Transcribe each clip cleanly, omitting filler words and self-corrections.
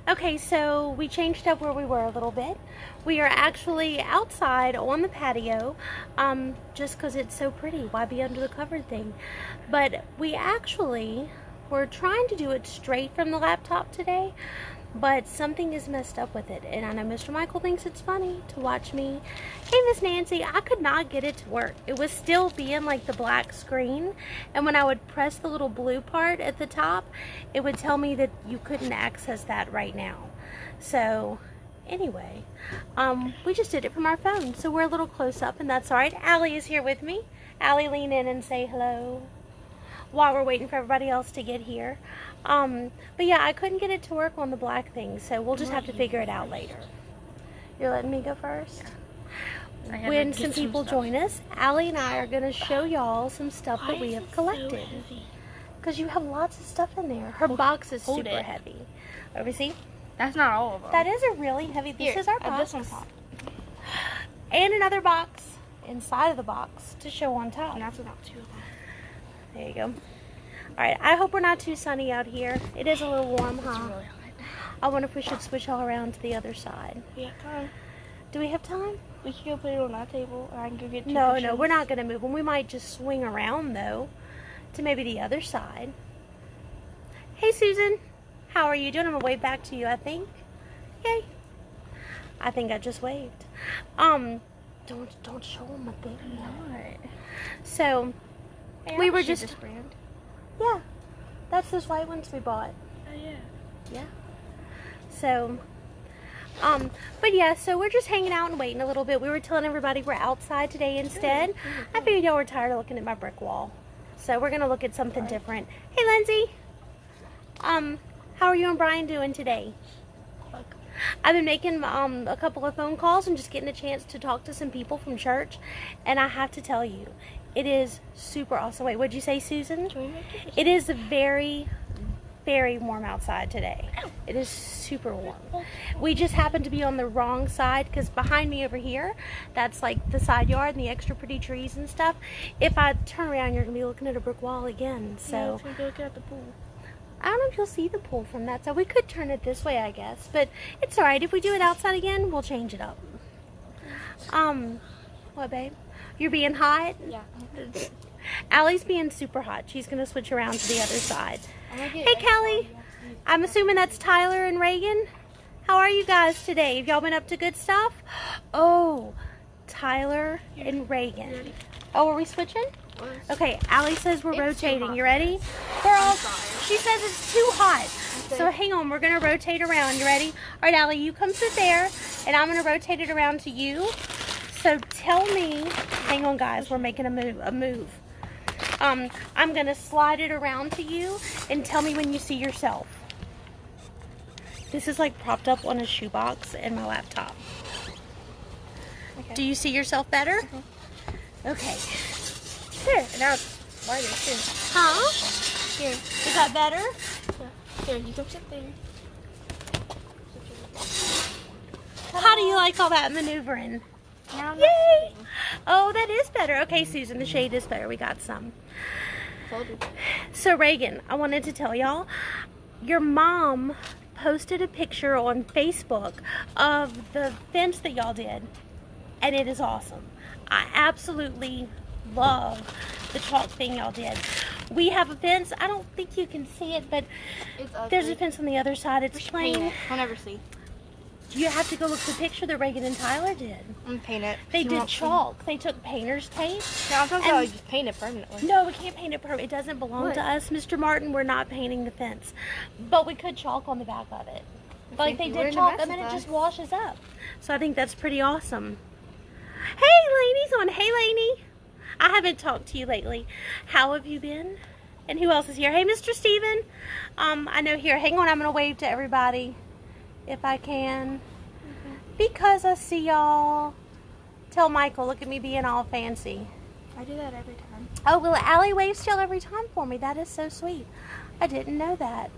Okay, so we changed up where we were a little bit. We are actually outside on the patio, just because it's so pretty. Why be under the covered thing? But we actually were trying to do it straight from the laptop today, but something is messed up with it. And I know Mr. Michael thinks it's funny to watch me. Hey, Miss Nancy, I could not get it to work. It was still being like the black screen. And when I would press the little blue part at the top, it would tell me that you couldn't access that right now. So anyway, we just did it from our phone. So we're a little close up, and that's all right. Allie is here with me. Allie, lean in and say hello while we're waiting for everybody else to get here. But yeah, I couldn't get it to work on the black thing, so we'll just have to figure it out later. You're letting me go first? When some people join us, Allie and I are going to show y'all some stuff that we have collected. Because you have lots of stuff in there. Her box is super heavy. Over, see? That's not all of them. That is a really heavy. This is our box. This one's hot. And another box inside of the box to show on top. And that's about 2 of them. There you go. Alright, I hope we're not too sunny out here. It is a little warm, huh? It's really hot. I wonder if we should switch all around to the other side. We have time. Do we have time? We can go put it on that table, or I can go get 2 No, cushions. no, we're not going to move them. We might just swing around, though, to maybe the other side. Hey, Susan. How are you doing? I'm going to wave back to you, I think. Yay. I think I just waved. Don't show them a thing. So, Hey, we I were see just... this brand. Yeah, that's those white ones we bought. Oh, yeah. Yeah. So, but yeah, so we're just hanging out and waiting a little bit. We were telling everybody we're outside today instead. I figured y'all were tired of looking at my brick wall. So we're going to look at something different. Hey, Lindsay. How are you and Brian doing today? I've been making a couple of phone calls and just getting a chance to talk to some people from church. And I have to tell you, it is super awesome. Wait, what'd you say, Susan? It is very, very warm outside today. It is super warm. We just happen to be on the wrong side because behind me over here, that's like the side yard and the extra pretty trees and stuff. If I turn around, you're going to be looking at a brick wall again. So Yeah, let's go at the pool. I don't know if you'll see the pool from that side. We could turn it this way, I guess. But it's alright. If we do it outside again, we'll change it up. What, babe? You're being hot? Yeah. Allie's being super hot. She's going to switch around to the other side. Hey, Kelly. I'm assuming that's Tyler and Reagan. How are you guys today? Have y'all been up to good stuff? Oh, Tyler and Reagan. Oh, are we switching? Okay, Allie says we're rotating. You ready? Girls, she says it's too hot. So hang on, we're going to rotate around. You ready? All right, Allie, you come sit there, and I'm going to rotate it around to you. So tell me, hang on guys, we're making a move. I'm going to slide it around to you and tell me when you see yourself. This is like propped up on a shoebox in my laptop. Okay. Do you see yourself better? Okay. Here, now it's wider too. Huh? Here. Is that better? Yeah. Here, you come sit there. How do you like all that maneuvering? Now I'm Yay! not sitting. Oh, that is better. Okay, Susan, the shade is better. We got some. Folded. So, Reagan, I wanted to tell y'all, your mom posted a picture on Facebook of the fence that y'all did, and it is awesome. I absolutely love the chalk thing y'all did. We have a fence. I don't think you can see it, but It's ugly. there's a fence on the other side. It's Paint plain. it. I'll never see. You have to go look at the picture that Reagan and Tyler did. I'm gonna paint it. They You did won't see. chalk. They took painter's tape. No, I'm talking about And- just paint it permanently. No, we can't paint it permanent. It doesn't belong What? to us. Mr. Martin, we're not painting the fence. But we could chalk on the back of it. Like they you were did in chalk, the and then mess it with just washes up. So I think that's pretty awesome. Hey, Lainey's on. Hey, Lainey. I haven't talked to you lately. How have you been? And who else is here? Hey, Mr. Steven. I know here. Hang on, I'm going to wave to everybody if I can. Because I see y'all. Tell Michael, look at me being all fancy. I do that every time. Oh, well, Allie waves till every time for me. That is so sweet. I didn't know that.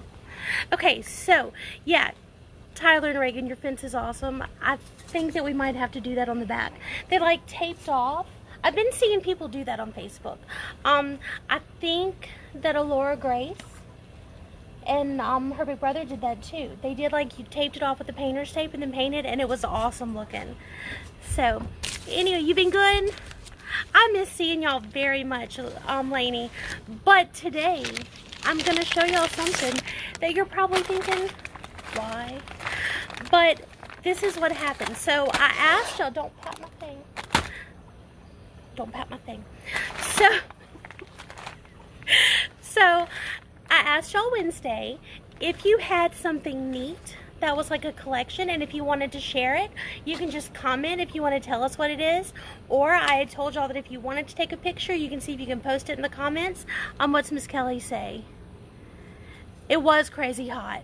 Okay, so, yeah. Tyler and Reagan, your fence is awesome. I think that we might have to do that on the back. They, like, taped off. I've been seeing people do that on Facebook. I think that Alora Grace And her big brother did that too. They did like, you taped it off with the painter's tape and then painted, and it was awesome looking. So, anyway, you been good? I miss seeing y'all very much, Lainey. But today, I'm going to show y'all something that you're probably thinking, why? But this is what happened. So, I asked y'all, don't pat my thing. Don't pat my thing. So I asked y'all Wednesday if you had something neat that was like a collection, and if you wanted to share it, you can just comment if you want to tell us what it is. Or I had told y'all that if you wanted to take a picture, you can see if you can post it in the comments. What's Miss Kelly say? It was crazy hot.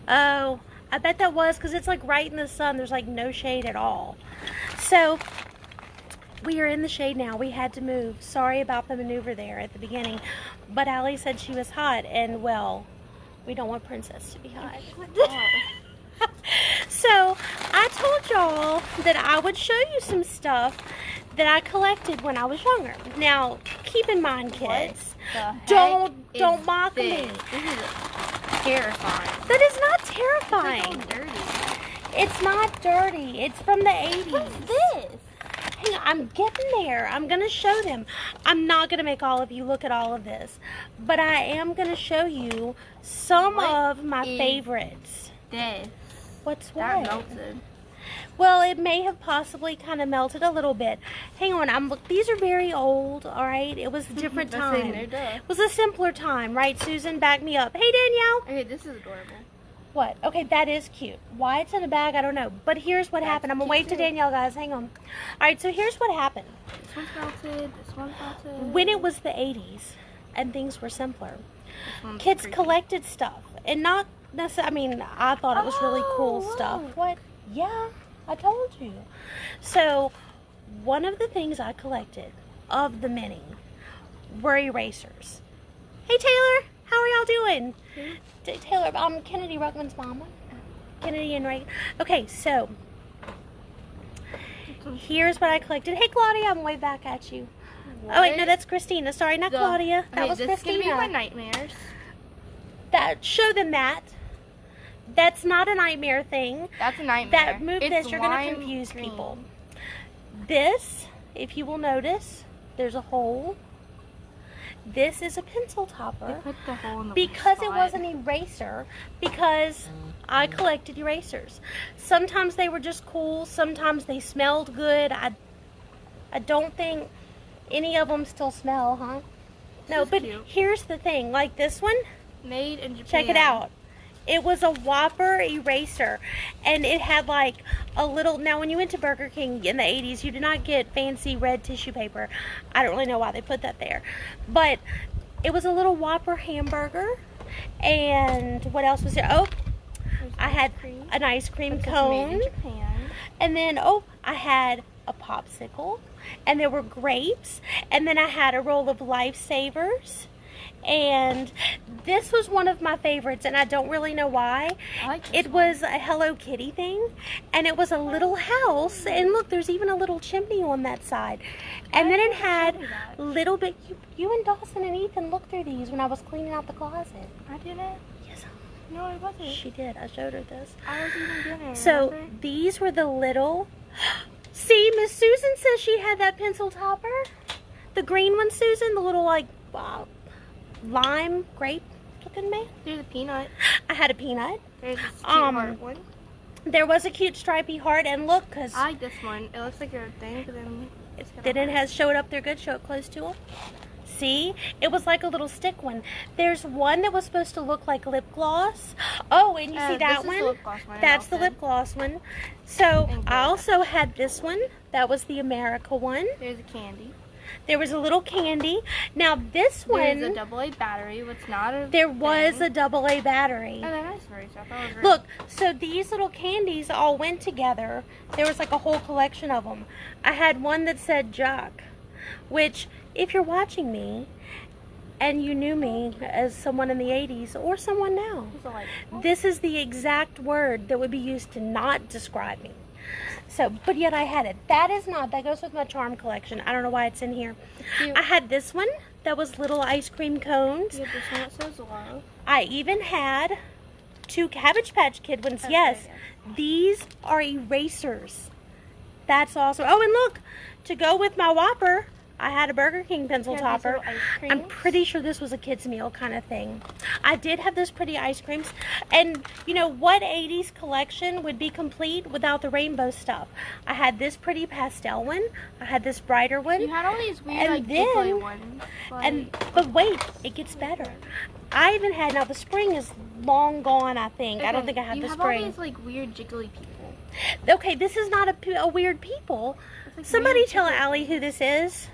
Oh, I bet that was because it's like right in the sun. There's like no shade at all. So we are in the shade now. We had to move. Sorry about the maneuver there at the beginning. But Allie said she was hot, and well, we don't want Princess to be hot. So I told y'all that I would show you some stuff that I collected when I was younger. Now, keep in mind, kids, don't mock me. This is terrifying. That is not terrifying. It's dirty. It's not dirty. It's from the 80s. What's this? Hang on, I'm getting there. I'm going to show them. I'm not going to make all of you look at all of this, but I am going to show you some of my favorites. This. What's That what? melted. Well, it may have possibly kind of melted a little bit. Hang on, these are very old, all right? It was a different time. It was a simpler time, right, Susan? Back me up. Hey, Danielle. Okay, this is adorable. What? Okay, that is cute. Why it's in a bag, I don't know. But here's what happened. I'm going to wait to Danielle, guys. Hang on. All right, so here's what happened. This one's melted. This one's melted. When it was the 80s and things were simpler, kids collected stuff. And not necessarily, I mean, I thought it was really cool stuff. What? Yeah, I told you. So, one of the things I collected, of the many, were erasers. Hey, Taylor. How are y'all doing? Taylor, Kennedy Ruckman's mama. Kennedy and Reagan. Okay, so here's what I collected. Hey, Claudia, I'm way back at you. What? Oh, wait, no, that's Christina. Sorry, not Claudia. That was this Christina. This is going to be my nightmares. Show them that. That's not a nightmare thing. That's a nightmare. Move this, you're going to confuse people. This, if you will notice, there's a hole. This is a pencil topper. They put the hole in the because it was an eraser, because I collected erasers. Sometimes they were just cool, sometimes they smelled good. I don't think any of them still smell, huh? No, but cute. Here's the thing, like this one, made in Japan. Check it out. It was a Whopper eraser, and it had like a little, now when you went to Burger King in the 80s, you did not get fancy red tissue paper. I don't really know why they put that there, but it was a little Whopper hamburger. And what else was there? Oh, I had an ice cream cone, made in Japan. And then I had a popsicle, and there were grapes, and then I had a roll of Lifesavers. And this was one of my favorites, and I don't really know why. It was a Hello Kitty thing, and it was a little house, and look, there's even a little chimney on that side. And then it had little bit, you and Dawson and Ethan looked through these when I was cleaning out the closet. I didn't. Yes. No, I wasn't. She did. I showed her this. I was eating dinner. So these were the little, see, Miss Susan says she had that pencil topper. The green one, Susan, the little like, lime grape looking man. There's a peanut. I had a peanut. There's a cute heart one. There was a cute stripy heart, and look, cause I like this one. It looks like a thing, but then it has show it up there good. Show it close to them. See, it was like a little stick one. There's one that was supposed to look like lip gloss. Oh, and you see that one? The lip gloss one. That's the lip gloss one. So I also had this one. That was the America one. There's a candy. There was a little candy. Now this one, there's a AA battery, which not a there was a AA battery. Oh, they're nice very stuff. Look, so these little candies all went together. There was like a whole collection of them. I had one that said Jock, which if you're watching me and you knew me as someone in the 80s or someone now, this is the exact word that would be used to not describe me. So, but yet I had it. That goes with my charm collection. I don't know why it's in here. I had this one. that was little ice cream cones. You have this one that says love. I even had 2 Cabbage Patch Kid ones. Okay, Yes, yeah. these are erasers. That's awesome. Oh, and look, to go with my Whopper, I had a Burger King pencil Here, these topper. little ice I'm creams. pretty sure this was a kid's meal kind of thing. I did have those pretty ice creams. And you know what 80s collection would be complete without the rainbow stuff? I had this pretty pastel one. I had this brighter one. You had all these weird, And like, then- giggly ones. But wait, it gets better. I even had, now the spring is long gone, I think. I don't think I have the You have spring. all these, like, weird jiggly people. Okay, this is not a weird people. It's like Somebody weird tell jiggly Allie things. who this is.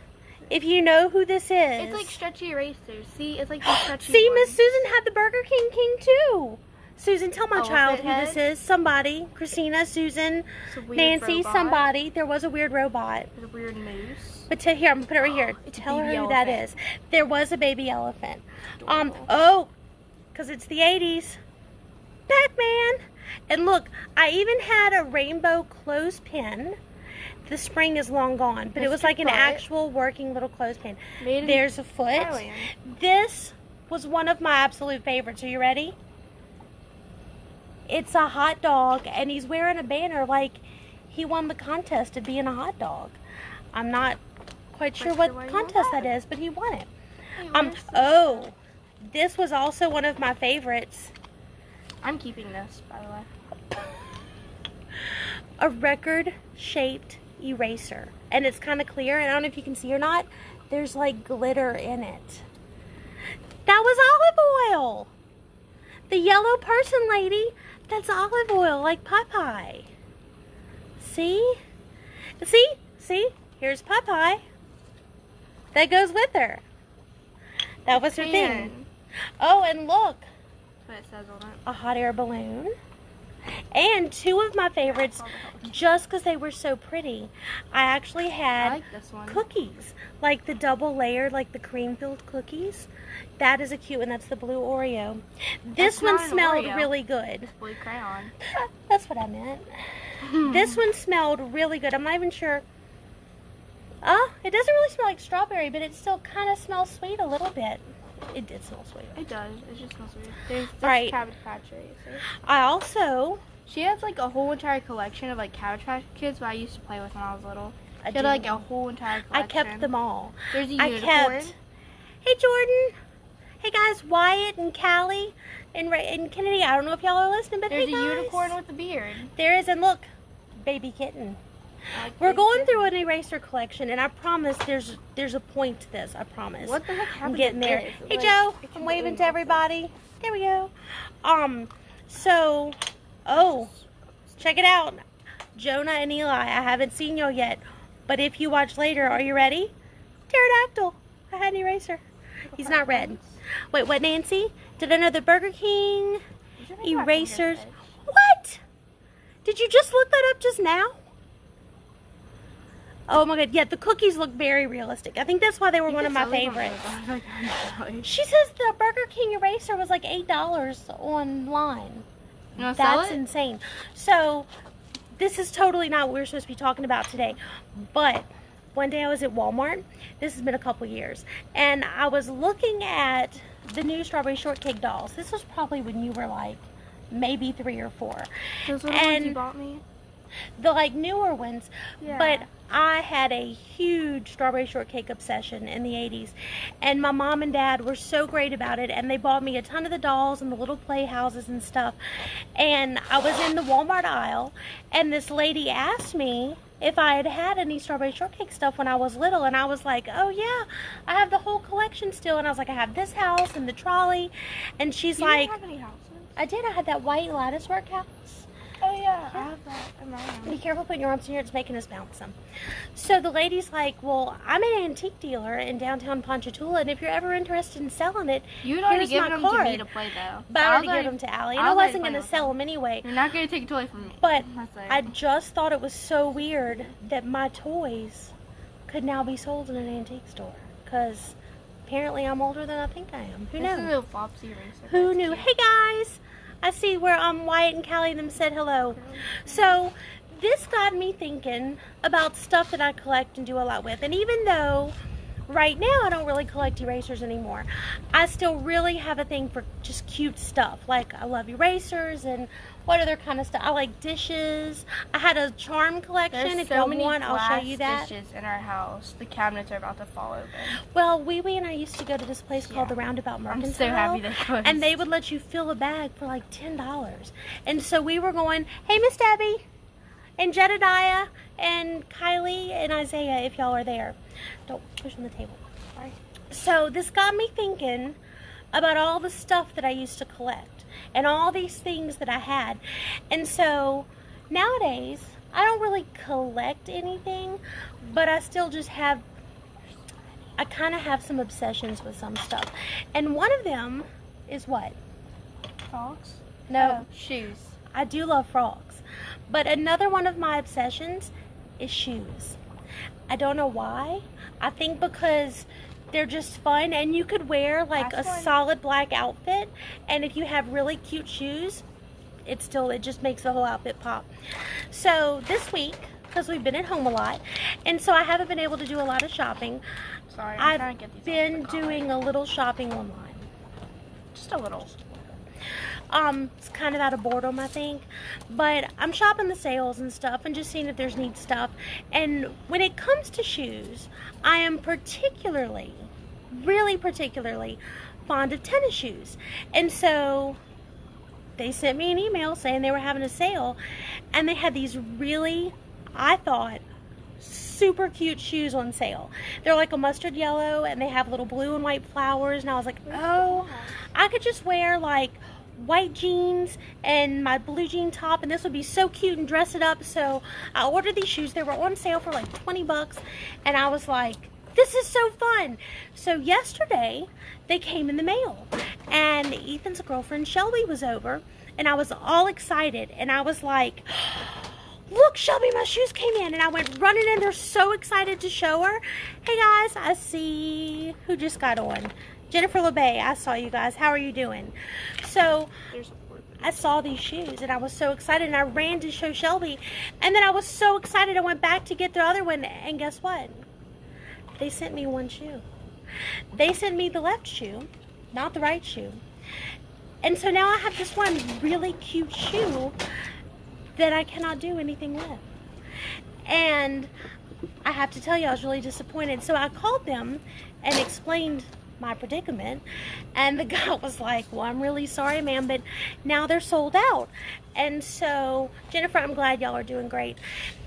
If you know who this is. It's like stretchy erasers. See, it's like the stretchy See, ones. Miss Susan had the Burger King too. Susan, tell my child Elephant who head? this is. Somebody. Christina, Susan, It's a weird Nancy, robot. somebody. There was a weird robot. There's a weird moose. But here, I'm gonna put it right here. It's a Tell her baby who that elephant. is. There was a baby elephant. Adorable. Oh, because it's the 80s. Pac-Man. And look, I even had a rainbow clothespin. The spring is long gone, but it was Mr. like an Foot. actual working little clothespin. Made in There's a foot. Thailand. This was one of my absolute favorites. Are you ready? It's a hot dog, and he's wearing a banner like he won the contest of being a hot dog. I'm not quite sure what why you contest won that is, but he won it. Hey, where's this Oh, this was also one of my favorites. I'm keeping this, by the way. A record-shaped eraser, and it's kind of clear, and I don't know if you can see or not. There's like glitter in it. That was olive oil. The yellow person lady, that's olive oil, like Popeye. See? See? Here's Popeye. That goes with her. That was her thing. Tan. Oh, and look, That's what it says on it. a hot air balloon. And 2 of my favorites, just because they were so pretty, I actually I had like this one. cookies, like the double layered, like the cream filled cookies. That is a cute one. That's the blue Oreo. This That's one not an smelled Oreo. really good. Blue crayon. That's what I meant. This one smelled really good. I'm not even sure. It doesn't really smell like strawberry, but it still kind of smells sweet a little bit. It did smell sweet. It does. It just smells weird. There's this Right. Cabbage Patch eraser. I also, She has like a whole entire collection of like Cabbage Patch Kids that I used to play with when I was little. I She had do. like a whole entire I collection. kept them all. There's a I unicorn. kept. Hey Jordan. Hey guys, Wyatt and Callie and Kennedy. I don't know if y'all are listening, but There's hey a guys. unicorn with a beard. There is, and look, baby kitten. I like We're big going kids. through an eraser collection, and I promise there's a point to this. I promise. What the heck happened? I'm getting to there. this? Hey Like, Joe, it I'm completely waving to melted. everybody. There we go. So, check it out. Jonah and Eli, I haven't seen y'all yet, but if you watch later, are you ready? Pterodactyl. I had an eraser. He's not red. Wait, what, Nancy? Did another Burger King These are maybe my erasers? fingertips. What? Did you just look that up just now? Oh my god, yeah, the cookies look very realistic. I think that's why they were You one of can my sell these on favorites. Amazon. Like, I'm sorry. She says the Burger King eraser was like $8 online. You wanna sell That's it? insane. So, this is totally not what we're supposed to be talking about today. But, one day I was at Walmart. This has been a couple years. And I was looking at the new strawberry shortcake dolls. This was probably when you were like maybe 3 or 4. Those are the ones And you bought me? the like newer ones. Yeah. But I had a huge strawberry shortcake obsession in the 80s, and my mom and dad were so great about it, and they bought me a ton of the dolls and the little playhouses and stuff. And I was in the Walmart aisle, and this lady asked me if I had had any strawberry shortcake stuff when I was little, and I was like, oh yeah, I have the whole collection still. And I was like, I have this house and the trolley. And she's You like, don't have any houses? I did. I had that white latticework house. Oh yeah, I have that in my house. Be careful putting your arms in here, it's making us bounce some. So the lady's like, well, I'm an antique dealer in downtown Ponchatoula, and if you're ever interested in selling it, You'd already here's given my them to me card. to play though. But I already gave them to Allie, and I was already wasn't going playing to with sell them. them anyway. You're not going to take a toy from me. But That's it. I just thought it was so weird that my toys could now be sold in an antique store, because apparently I'm older than I think I am. Who This is a knows? little Flopsy eraser. Who That's knew? cute. Hey guys! I see where Wyatt and Callie them said hello. So this got me thinking about stuff that I collect and do a lot with. And even though right now I don't really collect erasers anymore. I still really have a thing for just cute stuff. Like I love erasers and what other kind of stuff. I like dishes. I had a charm collection. There's If so y'all many want, I'll show you that. dishes in our house. The cabinets are about to fall open. Well, Wee Wee and I used to go to this place called the Roundabout Mercantile. I'm so happy they closed. And they would let you fill a bag for like $10. And so we were going, hey, Miss Debbie, and Jedediah, and Kylie, and Isaiah, if y'all are there. Don't push on the table. Sorry. So this got me thinking about all the stuff that I used to collect and all these things that I had. And so nowadays, I don't really collect anything, but I still just have, I kind of have some obsessions with some stuff. And one of them is what? Frogs? No. Shoes. I do love frogs. But another one of my obsessions is shoes. I don't know why. I think because they're just fun, and you could wear like a solid black outfit, and if you have really cute shoes, it just makes the whole outfit pop. So this week, because we've been at home a lot, and so I haven't been able to do a lot of shopping. Sorry, I've been doing a little shopping online. Just a little. It's kind of out of boredom, I think, but I'm shopping the sales and stuff and just seeing if there's neat stuff. And when it comes to shoes, I am really particularly fond of tennis shoes. And so they sent me an email saying they were having a sale, and they had these really, I thought, super cute shoes on sale. They're like a mustard yellow, and they have little blue and white flowers, and I was like, oh, I could just wear like white jeans and my blue jean top, and this would be so cute, and dress it up. So I ordered these shoes. They were on sale for like 20 bucks, and I was like, this is so fun. So yesterday they came in the mail, and Ethan's girlfriend Shelby was over, and I was all excited, and I was like, look, Shelby, my shoes came in. And I went running in there so excited to show her. Hey guys, I see who just got on. Jennifer LeBay, I saw you guys. How are you doing? So I saw these shoes, and I was so excited, and I ran to show Shelby, and then I was so excited I went back to get the other one, and guess what? They sent me one shoe. They sent me the left shoe, not the right shoe. And so now I have this one really cute shoe that I cannot do anything with. And I have to tell you, I was really disappointed. So I called them and explained my predicament, and the guy was like, well, I'm really sorry, ma'am, but now they're sold out. And so, Jennifer, I'm glad y'all are doing great.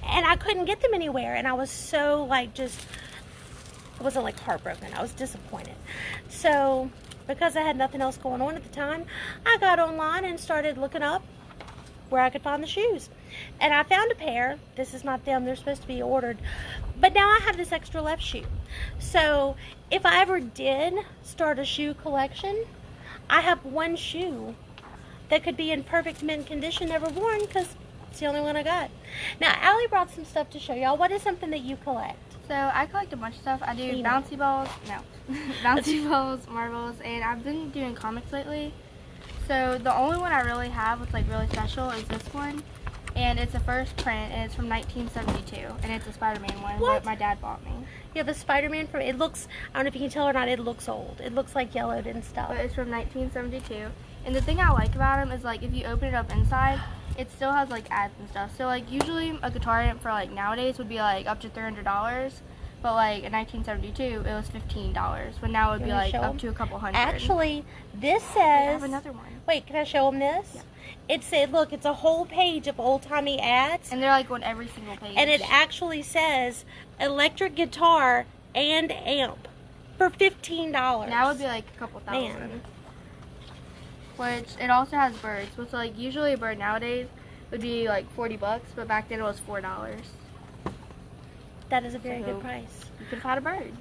And I couldn't get them anywhere, and I was so like I wasn't like heartbroken, I was disappointed. So because I had nothing else going on at the time, I got online and started looking up where I could find the shoes, and I found a pair. This is not them, they're supposed to be ordered, but now I have this extra left shoe. So if I ever did start a shoe collection, I have one shoe that could be in perfect mint condition, never worn, because it's the only one I got. Now Allie brought some stuff to show y'all. What is something that you collect? So I collect a bunch of stuff. I do bouncy balls, bouncy balls, marbles, and I've been doing comics lately. So the only one I really have that's like really special is this one, and it's a first print, and it's from 1972, and it's a Spider-Man one that my dad bought me. Yeah, the Spider-Man from, it looks, I don't know if you can tell or not, it looks old. It looks like yellowed and stuff. But it's from 1972, and the thing I like about them is like if you open it up inside, it still has like ads and stuff. So like usually a guitar amp for like nowadays would be like up to $300. But like in 1972, it was $15. But now it would be like up to a couple hundred. Actually, this says. I have another one. Wait, can I show them this? Yeah. It said, look, it's a whole page of old-timey ads. And they're like on every single page. And it actually says electric guitar and amp for $15. Now it would be like a couple thousand. Man. Which it also has birds. Which like usually a bird nowadays would be like $40, but back then it was $4. That is a very good price. You could have had a bird.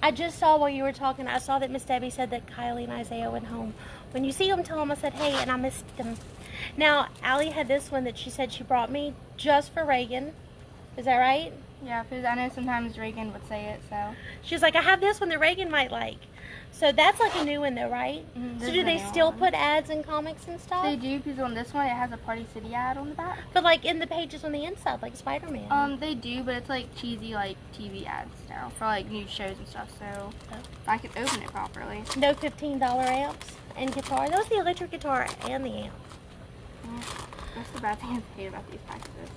I just saw while you were talking, I saw that Miss Debbie said that Kylie and Isaiah went home. When you see them, tell them I said, hey, and I missed them. Now, Allie had this one that she said she brought me just for Reagan. Is that right? Yeah, because I know sometimes Reagan would say it, so. She was like, I have this one that Reagan might like. So that's like a new one though, right? Mm-hmm. So do they still put ads in comics and stuff? They do, because on this one it has a Party City ad on the back. But like in the pages on the inside, like Spider-Man. They do, but it's like cheesy like TV ads now for like new shows and stuff. So I can open it properly. No $15 amps and guitar. That was the electric guitar and the amp. That's the bad thing I hate about these packages.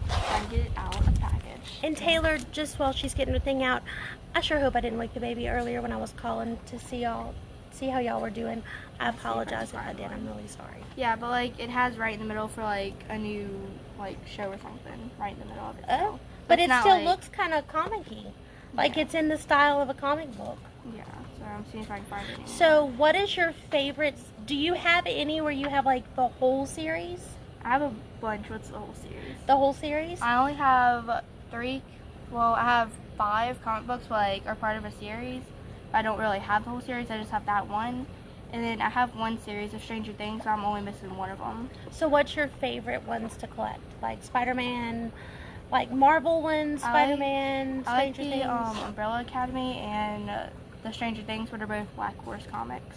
I can get it out of the package. And Taylor, just while she's getting the thing out, I sure hope I didn't wake the baby earlier when I was calling to see how y'all were doing. I apologize if I did. I'm really sorry. Yeah, but like it has right in the middle for like a new like show or something right in the middle of it. Oh, but it still like, looks kind of comic-y. Like it's in the style of a comic book. Yeah, so I'm seeing if I can find it. So what is your favorite? Do you have any where you have like the whole series? I have a bunch. What's the whole series? The whole series? I only have 3. Well, I have 5 comic books like are part of a series. I don't really have the whole series. I just have that one. And then I have one series of Stranger Things. So I'm only missing one of them. So what's your favorite ones to collect? Like Spider-Man, like Marvel ones, Spider-Man, Stranger Things? I like the Umbrella Academy and the Stranger Things, but they're both Black Horse comics.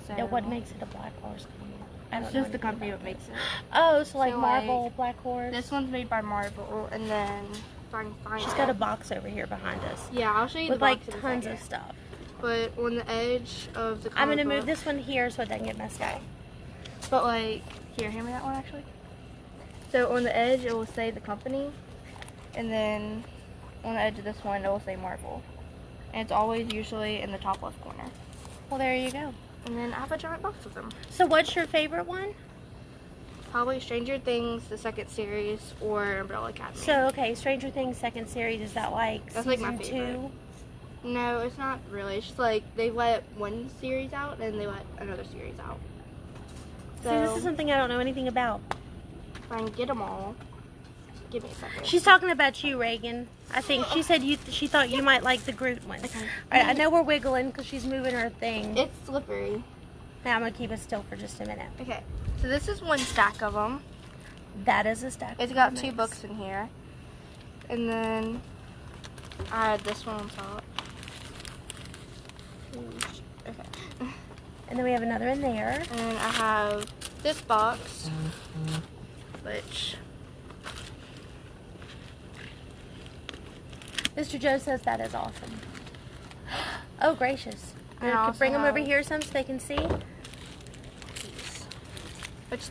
So And what makes it a Black Horse comic? It's just the company that makes it. Oh, so like So, Marvel, like, Black Horse. This one's made by Marvel, and then if I can find She's got a box over here behind us. Yeah, I'll show you with the box like in a tons second. of stuff. But on the edge of the comic I'm gonna book, move this one here so it doesn't get messed up. But like, here, hand me that one actually. So on the edge, it will say the company, and then on the edge of this one, it will say Marvel, and it's always usually in the top left corner. Well, there you go. And then I have a giant box of them. So what's your favorite one? Probably Stranger Things, the second series, or Umbrella Academy. So, okay, Stranger Things second series, is that like That's season like my favorite. 2? No, it's not really. It's just like they let one series out and they let another series out. So See, this is something I don't know anything about. if I can get them all, give me a second. She's talking about you, Reagan. I think she said she thought you might like the Groot one. Okay. All right, I know we're wiggling because she's moving her thing. It's slippery. Now I'm gonna keep it still for just a minute. Okay, so this is one stack of them. That is a stack. It's got 2 books in here, and then I had this one on top. Okay. And then we have another in there. And I have this box, which Mr. Joe says that is awesome. Oh, gracious. I also Bring them over have- here some so they can see.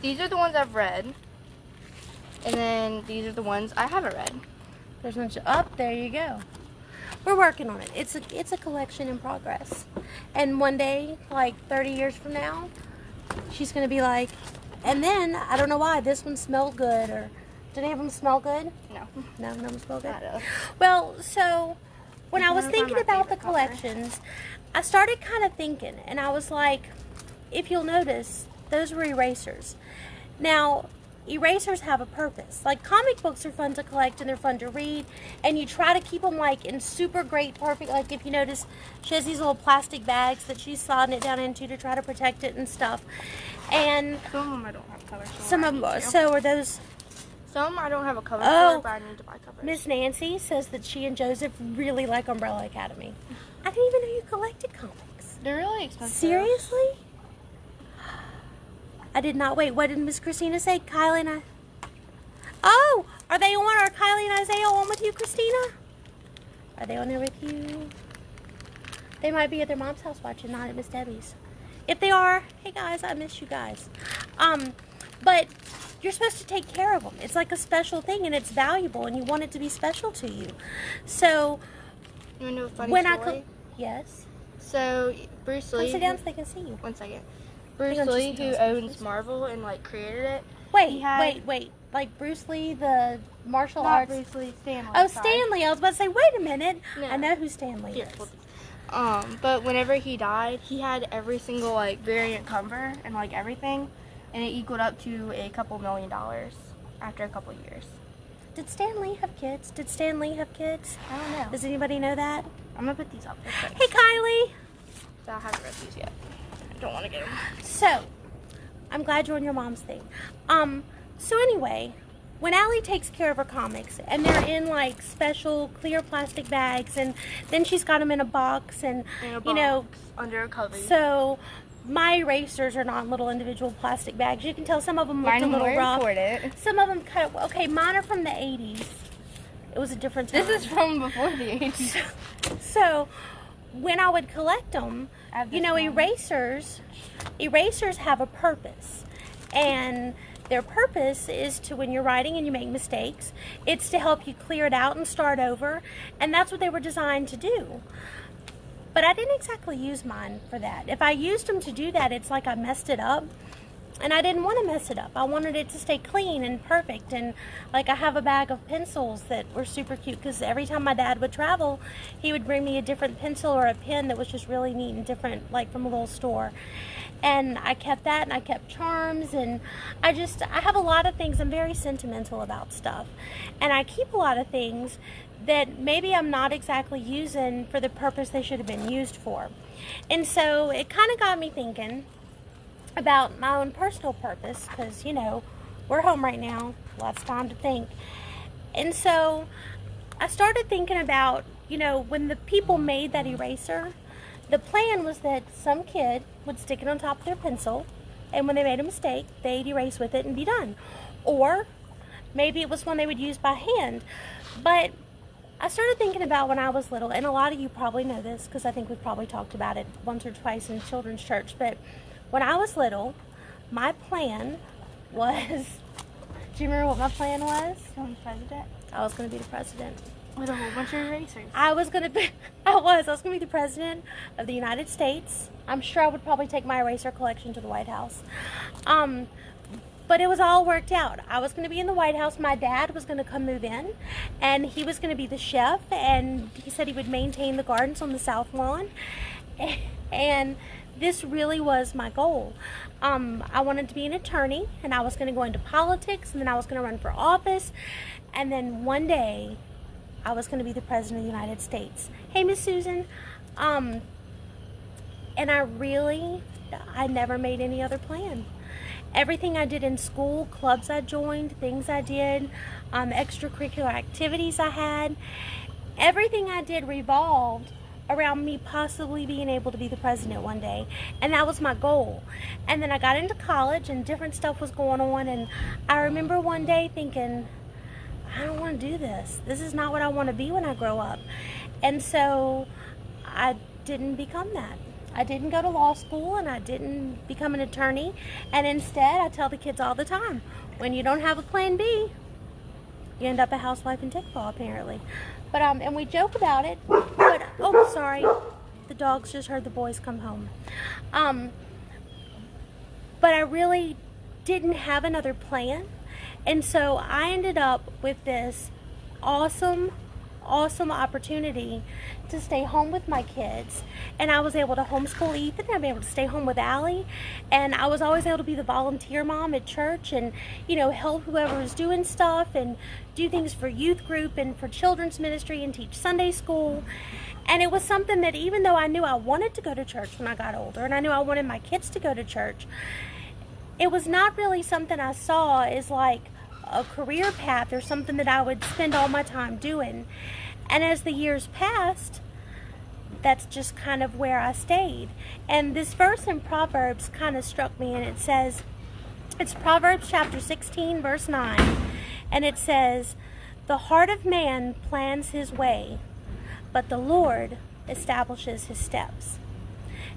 these are the ones I've read, and then these are the ones I haven't read. There's one up. There you go. We're working on it. It's a collection in progress. And one day, like 30 years from now, she's gonna be like, and then I don't know why this one smelled good, or did any of them smell good? No. No, none of them smell good. Not really. Well, so when I was I'm trying to thinking find my about the favorite color. collections, I started kind of thinking, and I was like, if you'll notice, those were erasers. Now, erasers have a purpose. Like, comic books are fun to collect and they're fun to read, and you try to keep them like in super great, perfect, like if you notice, she has these little plastic bags that she's sliding it down into to try to protect it and stuff. And Some of them I don't have colors for. some of them, so are those. Some I don't have a cover Oh, for, but I need to buy covers. Miss Nancy says that she and Joseph really like Umbrella Academy. I didn't even know you collected comics. They're really expensive. Seriously? I did not. Wait, what did Miss Christina say? Kylie and I. Oh, are they on? Are Kylie and Isaiah on with you, Christina? Are they on there with you? They might be at their mom's house watching, not at Miss Debbie's. If they are, hey guys, I miss you guys. But you're supposed to take care of them. It's like a special thing, and it's valuable, and you want it to be special to you. So You want to know a funny when story? yes, So Bruce come Lee. sit down so they can see you. One second. Bruce Hang on, Lee, just who tell us owns first. Marvel and like created it. Wait, He had- wait. Like Bruce Lee, the martial Not arts. Bruce Lee, Stanley. Oh, sorry. Stanley. I was about to say, wait a minute. No. I know who Stanley Here, is. hold this. But whenever he died, he had every single like variant cover and like everything, and it equaled up to a couple $1 million after a couple years. Did Stan Lee have kids? Did Stan Lee have kids? I don't know. Does anybody know that? I'm gonna put these up real quick. Hey, Kylie. So I haven't read these yet. I don't want to get them. So, I'm glad you're on your mom's thing. So anyway, when Allie takes care of her comics, and they're in like special clear plastic bags, and then she's got them in a box, and you know, under a cover. So my erasers are not in little individual plastic bags. You can tell some of them looked a little rough. Imported. Some of them kind of, okay, mine are from the 80s. It was a different time. This is from before the 80s. So when I would collect them, you know, erasers have a purpose, and their purpose is to, when you're writing and you make mistakes, it's to help you clear it out and start over, and that's what they were designed to do. But I didn't exactly use mine for that. If I used them to do that, it's like I messed it up, and I didn't want to mess it up. I wanted it to stay clean and perfect, and like I have a bag of pencils that were super cute, because every time my dad would travel, he would bring me a different pencil or a pen that was just really neat and different, like from a little store. And I kept that, and I kept charms, and I have a lot of things. I'm very sentimental about stuff, and I keep a lot of things that maybe I'm not exactly using for the purpose they should have been used for. And so it kind of got me thinking about my own personal purpose, because, you know, we're home right now, lots of time to think. And so I started thinking about, you know, when the people made that eraser, the plan was that some kid would stick it on top of their pencil, and when they made a mistake, they'd erase with it and be done. Or maybe it was one they would use by hand. But I started thinking about when I was little, and a lot of you probably know this because I think we've probably talked about it once or twice in children's church, but when I was little, my plan was, do you remember what my plan was? You want the president? I was going to be the president. With a whole bunch of erasers. I was going to be the president of the United States. I'm sure I would probably take my eraser collection to the White House. But it was all worked out. I was going to be in the White House. My dad was going to come move in, and he was going to be the chef, and he said he would maintain the gardens on the South Lawn. And this really was my goal. I wanted to be an attorney, and I was going to go into politics, and then I was going to run for office, and then one day I was going to be the president of the United States. Hey, Miss Susan. And I never made any other plan. Everything I did in school, clubs I joined, things I did, extracurricular activities I had, everything I did revolved around me possibly being able to be the president one day. And that was my goal. And then I got into college, and different stuff was going on, and I remember one day thinking, I don't want to do this. This is not what I want to be when I grow up. And so I didn't become that. I didn't go to law school, and I didn't become an attorney. And instead, I tell the kids all the time, when you don't have a plan B, you end up a housewife in Tickfall, apparently. But and we joke about it. But oh, sorry, the dogs just heard the boys come home. But I really didn't have another plan. And so I ended up with this awesome opportunity to stay home with my kids, and I was able to homeschool Ethan. I was able to stay home with Allie, and I was always able to be the volunteer mom at church, and you know, help whoever was doing stuff and do things for youth group and for children's ministry and teach Sunday school. And it was something that, even though I knew I wanted to go to church when I got older, and I knew I wanted my kids to go to church, it was not really something I saw as like a career path or something that I would spend all my time doing. And as the years passed, that's just kind of where I stayed. And this verse in Proverbs kind of struck me, and it says, it's Proverbs chapter 16, verse 9, and it says, the heart of man plans his way, but the Lord establishes his steps.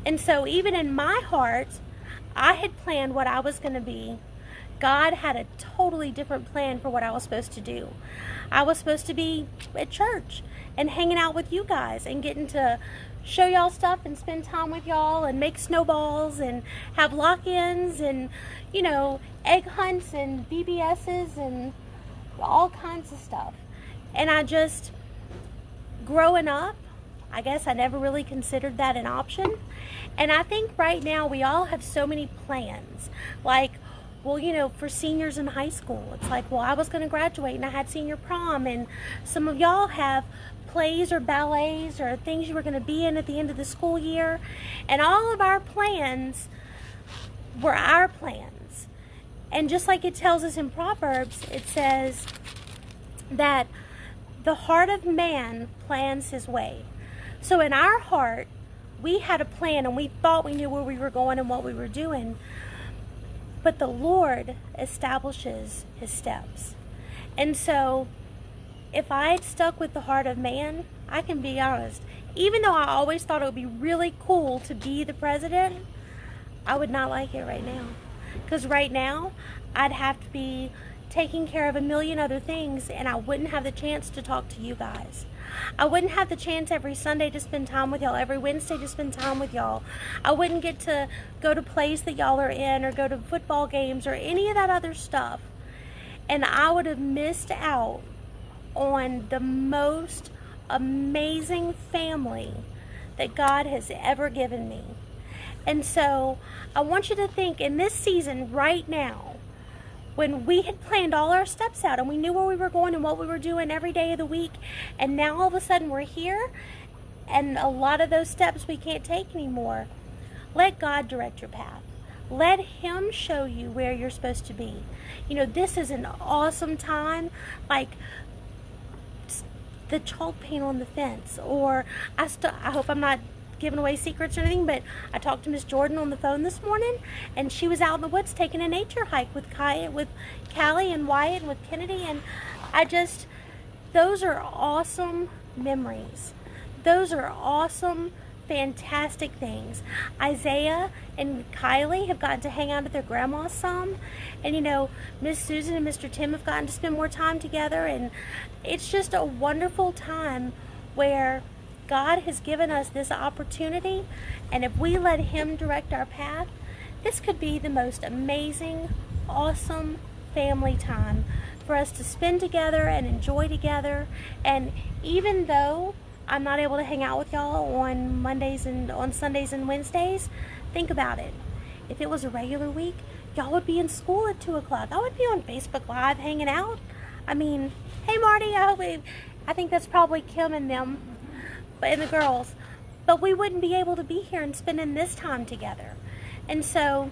And so even in my heart, I had planned what I was going to be. God had a totally different plan for what I was supposed to do. I was supposed to be at church and hanging out with you guys and getting to show y'all stuff and spend time with y'all and make snowballs and have lock-ins and, you know, egg hunts and BBS's and all kinds of stuff. And I just, growing up, I guess I never really considered that an option. And I think right now we all have so many plans. Like, well, you know, for seniors in high school, it's like, well, I was going to graduate and I had senior prom, and some of y'all have plays or ballets or things you were going to be in at the end of the school year. And all of our plans were our plans. And just like it tells us in Proverbs, it says that the heart of man plans his way. So in our heart, we had a plan and we thought we knew where we were going and what we were doing. But the Lord establishes his steps. And so if I had stuck with the heart of man, I can be honest, even though I always thought it would be really cool to be the president, I would not like it right now. Because right now, I'd have to be taking care of a million other things, and I wouldn't have the chance to talk to you guys. I wouldn't have the chance every Sunday to spend time with y'all, every Wednesday to spend time with y'all. I wouldn't get to go to plays that y'all are in, or go to football games, or any of that other stuff. And I would have missed out on the most amazing family that God has ever given me. And so I want you to think in this season right now, when we had planned all our steps out and we knew where we were going and what we were doing every day of the week, and now all of a sudden we're here and a lot of those steps we can't take anymore. Let God direct your path. Let him show you where you're supposed to be. You know, this is an awesome time, like the chalk paint on the fence, or I hope I'm not giving away secrets or anything, but I talked to Miss Jordan on the phone this morning, and she was out in the woods taking a nature hike with Callie and Wyatt and with Kennedy, and those are awesome memories. Those are awesome, fantastic things. Isaiah and Kylie have gotten to hang out at their grandma's some, and you know, Miss Susan and Mr. Tim have gotten to spend more time together, and it's just a wonderful time where God has given us this opportunity, and if we let him direct our path, this could be the most amazing, awesome family time for us to spend together and enjoy together. And even though I'm not able to hang out with y'all on Mondays and on Sundays and Wednesdays, think about it. If it was a regular week, y'all would be in school at 2 o'clock. I would be on Facebook Live hanging out. I mean, hey Marty, I think that's probably Kim and them, and the girls, but we wouldn't be able to be here and spending this time together. And so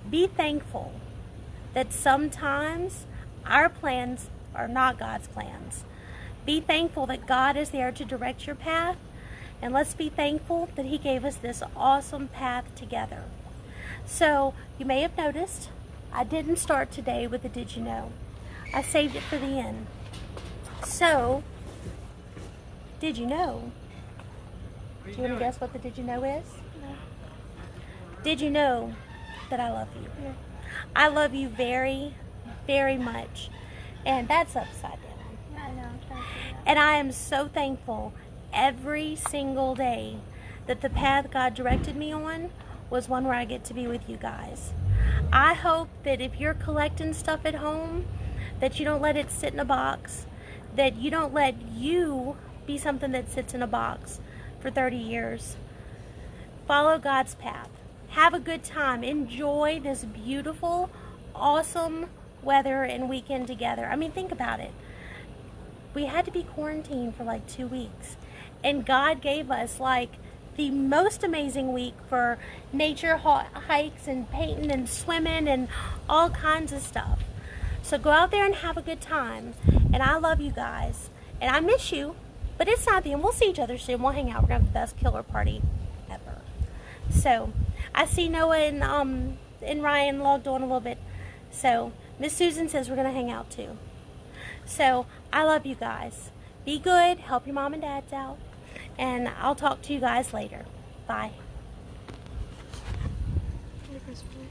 be thankful that sometimes our plans are not God's plans. Be thankful that God is there to direct your path, and let's be thankful that he gave us this awesome path together. So you may have noticed I didn't start today with a did you know. I saved it for the end. So did you know? Do you want to guess what the did you know is? No. Did you know that I love you? Yeah. I love you very, very much. And that's upside down. Yeah, I know. I'm trying to see that. And I am so thankful every single day that the path God directed me on was one where I get to be with you guys. I hope that if you're collecting stuff at home, that you don't let it sit in a box, that you don't let you be something that sits in a box for 30 years. Follow God's path. Have a good time. Enjoy this beautiful, awesome weather and weekend together. I mean, think about it. We had to be quarantined for like 2 weeks, and God gave us like the most amazing week for nature hikes and painting and swimming and all kinds of stuff. So go out there and have a good time. And I love you guys, and I miss you. But it's not the end. We'll see each other soon. We'll hang out. We're going to have the best killer party ever. So, I see Noah and Ryan logged on a little bit. So, Miss Susan says we're going to hang out too. So, I love you guys. Be good. Help your mom and dads out. And I'll talk to you guys later. Bye. Merry Christmas.